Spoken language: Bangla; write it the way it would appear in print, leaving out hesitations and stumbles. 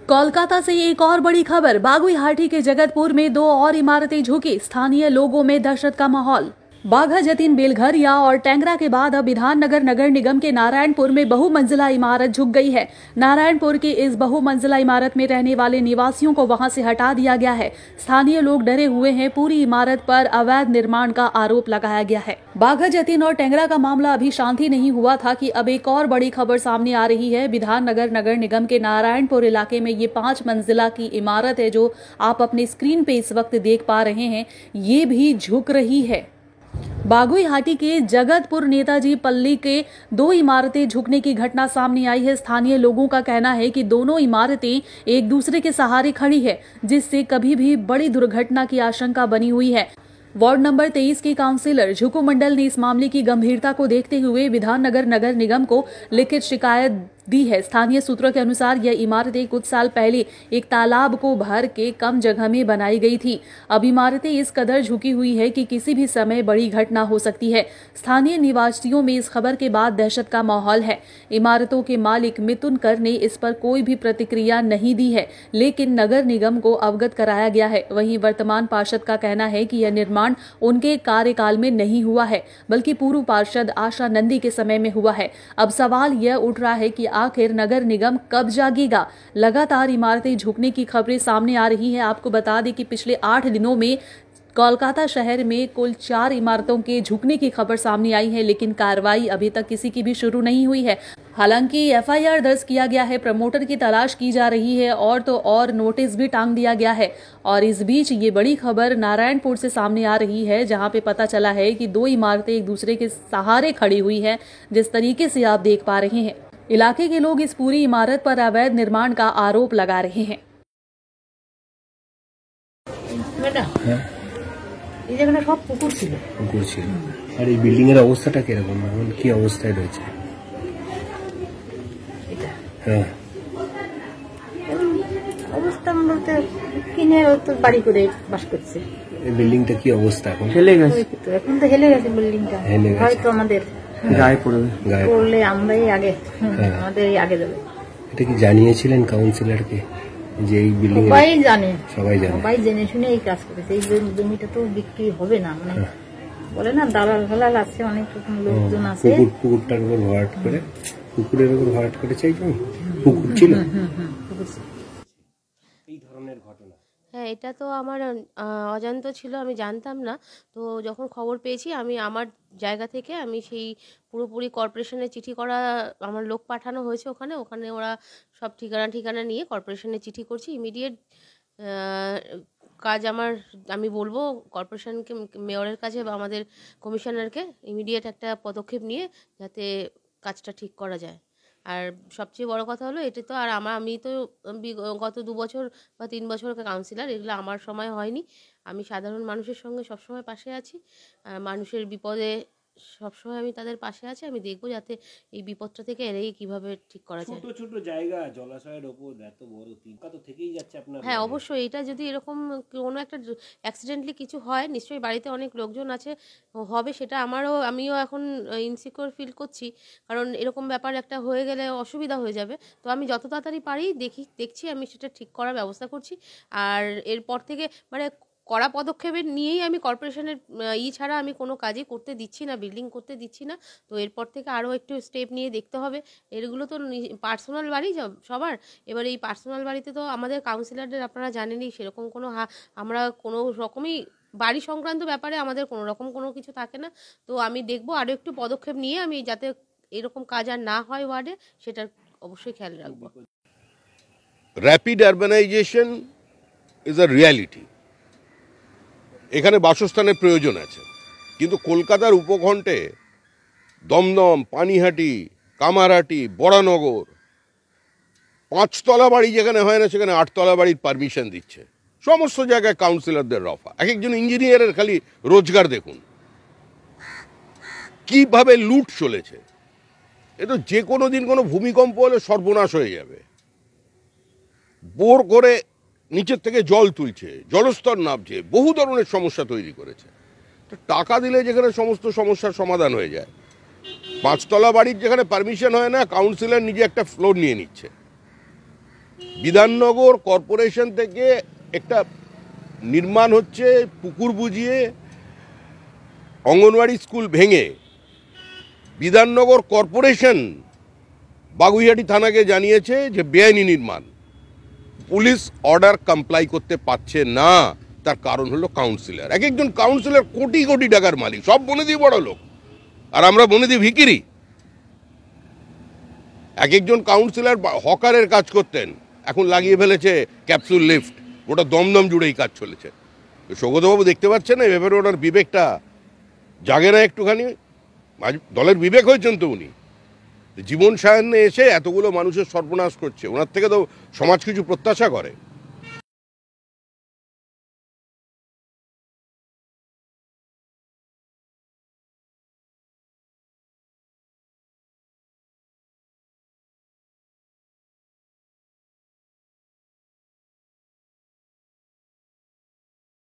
कोलकाता से एक और बड़ी खबर। बागुईहाटी के जगतपुर में दो और इमारतें झुकी, स्थानीय लोगों में दहशत का माहौल। बाघा जतीन बेलघरिया और टेंगरा के बाद अब विधाननगर नगर निगम के नारायणपुर में बहुमंजिला इमारत झुक गई है। नारायणपुर की इस बहुमंजिला इमारत में रहने वाले निवासियों को वहां से हटा दिया गया है। स्थानीय लोग डरे हुए हैं। पूरी इमारत पर अवैध निर्माण का आरोप लगाया गया है। बाघा जतीन और टेंगरा का मामला अभी शांति नहीं हुआ था कि अब एक और बड़ी खबर सामने आ रही है। विधाननगर नगर निगम के नारायणपुर इलाके में ये 5 मंजिला की इमारत है जो आप अपने स्क्रीन पे इस वक्त देख पा रहे हैं, ये भी झुक रही है। बागुईहाटी के जगतपुर नेताजी पल्ली के 2 इमारतें झुकने की घटना सामने आई है। स्थानीय लोगों का कहना है कि दोनों इमारतें एक दूसरे के सहारे खड़ी है, जिससे कभी भी बड़ी दुर्घटना की आशंका बनी हुई है। वार्ड नंबर 23 के काउंसिलर झुकू मंडल ने इस मामले की गंभीरता को देखते हुए विधाननगर नगर निगम को लिखित शिकायत दी है। स्थानीय सूत्रों के अनुसार यह इमारतें कुछ साल पहले एक तालाब को भर के कम जगह में बनाई गई थी। अब इमारतें इस कदर झुकी हुई है कि किसी भी समय बड़ी घटना हो सकती है। स्थानीय निवासियों में इस खबर के बाद दहशत का माहौल है। इमारतों के मालिक मिथुन कर ने इस पर कोई भी प्रतिक्रिया नहीं दी है, लेकिन नगर निगम को अवगत कराया गया है। वहीं वर्तमान पार्षद का कहना है कि यह निर्माण उनके कार्यकाल में नहीं हुआ है, बल्कि पूर्व पार्षद आशा नंदी के समय में हुआ है। अब सवाल यह उठ रहा है कि आखिर नगर निगम कब जागेगा। लगातार इमारतें झुकने की खबरें सामने आ रही हैं। आपको बता दें कि पिछले 8 दिनों में कोलकाता शहर में कुल 4 इमारतों के झुकने की खबर सामने आई है, लेकिन कार्रवाई अभी तक किसी की भी शुरू नहीं हुई है। हालांकि एफआईआर दर्ज किया गया है, प्रमोटर की तलाश की जा रही है और तो और नोटिस भी टांग दिया गया है। और इस बीच ये बड़ी खबर नारायणपुर से सामने आ रही है, जहां पे पता चला है कि 2 इमारतें एक दूसरे के सहारे खड़ी हुई है। जिस तरीके से आप देख पा रहे हैं, इलाके के लोग इस पूरी इमारत पर अवैध निर्माण का आरोप लगा रहे हैं। এই জায়গাটা সব পুকুর ছিল। আর এই বিল্ডিং এর অবস্থাটা কিরকম, এখন কি অবস্থায় রয়েছে? হ্যাঁ, অবস্থা বলতে কিনে তো বাড়ি করে বাস করছে। এই বিল্ডিংটা কি অবস্থা এখন? হেলে গেছে, এখন তো হেলে গেছে বিল্ডিংটা। হয়তো আমাদের গায়ে পড়বে, পড়লে আমরাই আগে আমাদের আগে যাবে। এটা কি জানিয়েছিলেন কাউন্সিলরকে যে এই বিল্ডিং? সবাই জানে, সবাই জেনে শুনে এই কাজ করেছে। এই জমিটা তো বিক্রি হবে না, মানে বলে না দালাল ফালাল আছে, অনেক রকম লোকজন আছে। পুকুরটার উপর ভরাট করে, পুকুরের উপর ভরাট করে চাই জমি, পুকুর ছিল। এই ধরনের ঘটনা, হ্যাঁ, এটা তো আমার অজান্ত ছিল, আমি জানতাম না। তো যখন খবর পেয়েছি, আমি আমার জায়গা থেকে আমি সেই পুরোপুরি কর্পোরেশনে চিঠি করা, আমার লোক পাঠানো হয়েছে ওখানে ওরা সব ঠিকানা নিয়ে কর্পোরেশনে চিঠি করছি। ইমিডিয়েট কাজ আমি বলবো কর্পোরেশনকে, মেয়রের কাছে বা আমাদের কমিশনারকে ইমিডিয়েট একটা পদক্ষেপ নিয়ে যাতে কাজটা ঠিক করা যায়। আর সবচেয়ে বড় কথা হলো এটা তো আর আমি তো গত 2 বছর বা 3 বছর কাউন্সিলর, এগুলো আমার সময় হয়নি। আমি সাধারণ মানুষের সঙ্গে সবসময় পাশে আছি। মানুষের বিপদে সবসময় আমি তাদের পাশে আছি। আমি দেখবো যাতে এই বিপদটা থেকে এড়িয়ে কিভাবে ঠিক করা যায়। ছোট ছোট জায়গা, জলাশয়ের ওপর এত বড় তিনকা তো থেকেই যাচ্ছে আপনার। হ্যাঁ, অবশ্যই। এটা যদি এরকম কোনো একটা অ্যাক্সিডেন্টলি কিছু হয়, নিশ্চয়ই বাড়িতে অনেক লোকজন আছে, হবে, সেটা আমিও এখন ইনসিকিউর ফিল করছি। কারণ এরকম ব্যাপার একটা হয়ে গেলে অসুবিধা হয়ে যাবে। তো আমি যত তাড়াতাড়ি পারি দেখছি আমি সেটা ঠিক করার ব্যবস্থা করছি। আর এরপর থেকে মানে কড়া পদক্ষেপের নিয়েই আমি কর্পোরেশনের ছাড়া আমি কোনো কাজই করতে দিচ্ছি না, বিল্ডিং করতে দিচ্ছি না। তো এরপর থেকে আরও একটু স্টেপ নিয়ে দেখতে হবে। এগুলো তো পার্সোনাল বাড়ি সবার। এবার এই পার্সোনাল বাড়িতে তো আমাদের কাউন্সিলরদের আপনারা জানেনই, সেরকম কোনো আমরা কোনো রকমই বাড়ি সংক্রান্ত ব্যাপারে আমাদের কোনো রকম কোনো কিছু থাকে না। তো আমি দেখবো আরও একটু পদক্ষেপ নিয়ে আমি যাতে এরকম কাজ আর না হয় ওয়ার্ডে, সেটার অবশ্যই খেয়াল রাখবো। Rapid urbanisation is a reality. এখানে বাসস্থানের প্রয়োজন আছে, কিন্তু কলকাতার উপকণ্ঠে দমদম, পানিহাটি, কামারহাটি, বরানগর 5 তলা বাড়ি যেখানে হয় না, সেখানে 8 তলা বাড়ির পারমিশন দিচ্ছে। সমস্ত জায়গায় কাউন্সিলরদের রফা। এক একজন ইঞ্জিনিয়ারের খালি রোজগার দেখুন কিভাবে লুট চলেছে। এ তো যে কোনো দিন কোনো ভূমিকম্প হলে সর্বনাশ হয়ে যাবে। বোর করে নিচের থেকে জল তুলছে, জলস্তর নামছে, বহু ধরনের সমস্যা তৈরি করেছে। তো টাকা দিলে যেখানে সমস্ত সমস্যার সমাধান হয়ে যায়, 5 তলা বাড়ির যেখানে পারমিশন হয় না, কাউন্সিলর নিজে একটা ফ্লোর নিয়ে নিচ্ছে। বিধাননগর কর্পোরেশন থেকে একটা নির্মাণ হচ্ছে পুকুর বুঝিয়ে অঙ্গনওয়াড়ি স্কুল ভেঙে বিধাননগর কর্পোরেশন বাগুইহাটি থানাকে জানিয়েছে যে বেআইনি নির্মাণ। পুলিশ অর্ডার কমপ্লাই করতে পারছে না, তার কারণ হলো কাউন্সিলর। এক একজন কাউন্সিলর কোটি কোটি টাকার মালিক, সব বনেদি বড় লোক, আর আমরা বনেদি ভিকিরি। এক একজন কাউন্সিলর হকারের কাজ করতেন, এখন লাগিয়ে ফেলেছে ক্যাপসুল লিফট, ওটা দমদম জুড়েই কাজ চলেছে। সৌগতবাবু দেখতে পাচ্ছেন না, এ ব্যাপারে ওনার বিবেকটা জাগে না একটুখানি? দলের বিবেক হয়েছেন তো উনি, জীবন সায়নে এসে এতগুলো মানুষের সর্বনাশ করছে, ওনার থেকে তো সমাজ কিছু প্রত্যাশা করে।